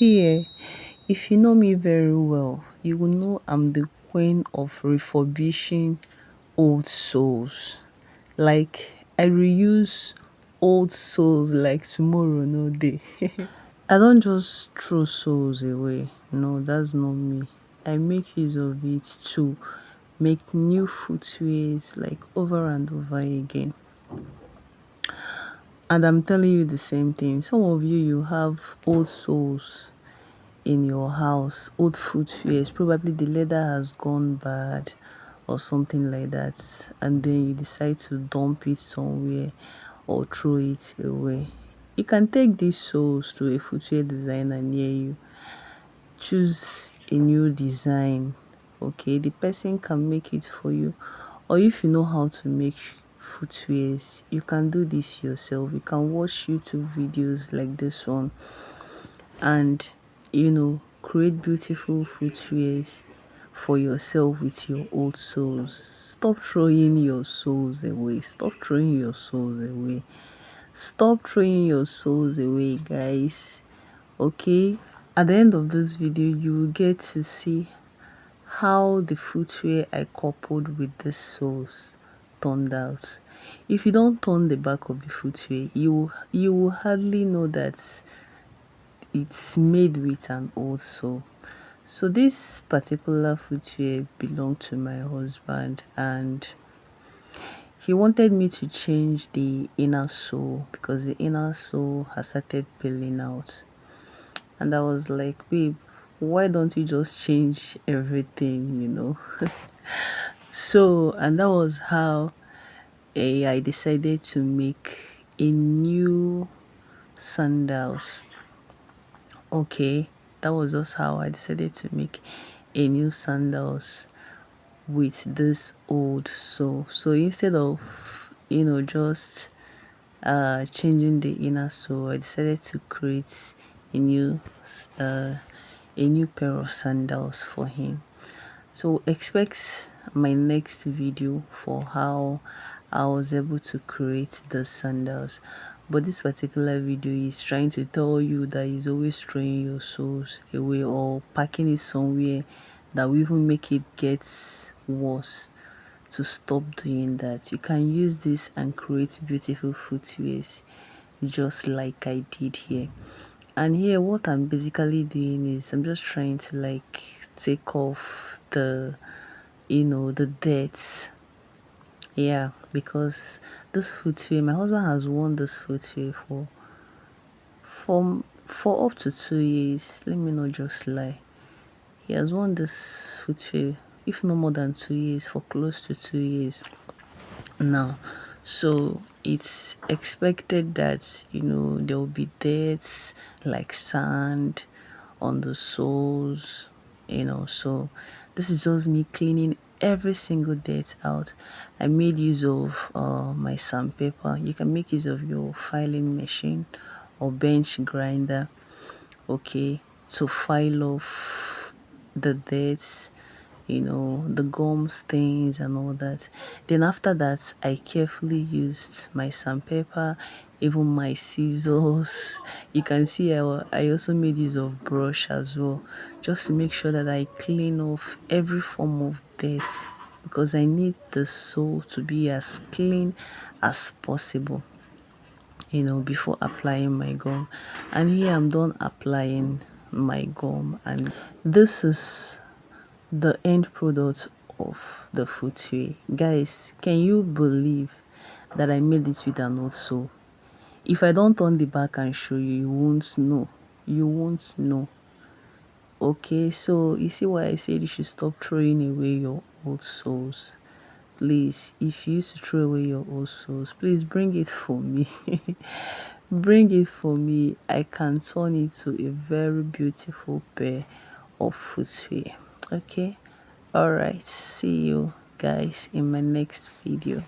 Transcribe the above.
See, if you know me very well, you will know I'm the queen of refurbishing old souls. Like, I reuse old souls like tomorrow, no day. I don't just throw souls away. No, that's not me. I make use of it to make new footwears like over and over again. And I'm telling you the same thing. Some of you have old souls in your house, old footwears. Probably the leather has gone bad or something like that. And then you decide to dump it somewhere or throw it away. You can take these soles to a footwear designer near you. Choose a new design. Okay, the person can make it for you. Or if you know how to make footwears, you can do this yourself. You can watch YouTube videos like this one and create beautiful footwears for yourself with your old souls. Stop throwing your souls away. Stop throwing your souls away. Stop throwing your souls away, guys. Okay, at the end of this video you will get to see how the footwear I coupled with the soles turned out. If you don't turn the back of the footwear, you will hardly know that it's made with an old sole. So this particular footwear belonged to my husband, and he wanted me to change the inner sole because the inner sole has started peeling out. And I was like, babe, why don't you just change everything? So, and that was how I decided to make a new sandals. Okay, that was just how I decided to make a new sandals with this old sole. So instead of just changing the inner sole, I decided to create a new uh a new pair of sandals for him. So expect my next video for how I was able to create the sandals. But this particular video is trying to tell you that he's always throwing your soles away or packing it somewhere that will even make it get worse. To stop doing that, you can use this and create beautiful footwears just like I did here. And here what I'm basically doing is I'm just trying to like take off the the dirt. Yeah, because this footwear, my husband has worn this footwear for up to 2 years. Let me not just lie. He has worn this footwear, if no more than 2 years, for close to 2 years now. So it's expected that there will be dirt like sand on the soles. So this is just me cleaning every single dirt out. I made use of my sandpaper. You can make use of your filing machine or bench grinder, okay, to file off the dirt, the gum stains and all that. Then after that, I carefully used my sandpaper, even my scissors. You can see I also made use of brush as well, just to make sure that I clean off every form of dirt, because I need the sole to be as clean as possible, before applying my gum. And here I'm done applying my gum, and this is the end product of the footwear. Guys, can you believe that I made it with an old sole? If I don't turn the back and show you, you won't know. You won't know. Okay, so you see why I said you should stop throwing away your old soles. Please, if you used to throw away your old soles, please bring it for me. Bring it for me. I can turn it to a very beautiful pair of footwear. Okay, all right, see you guys in my next video.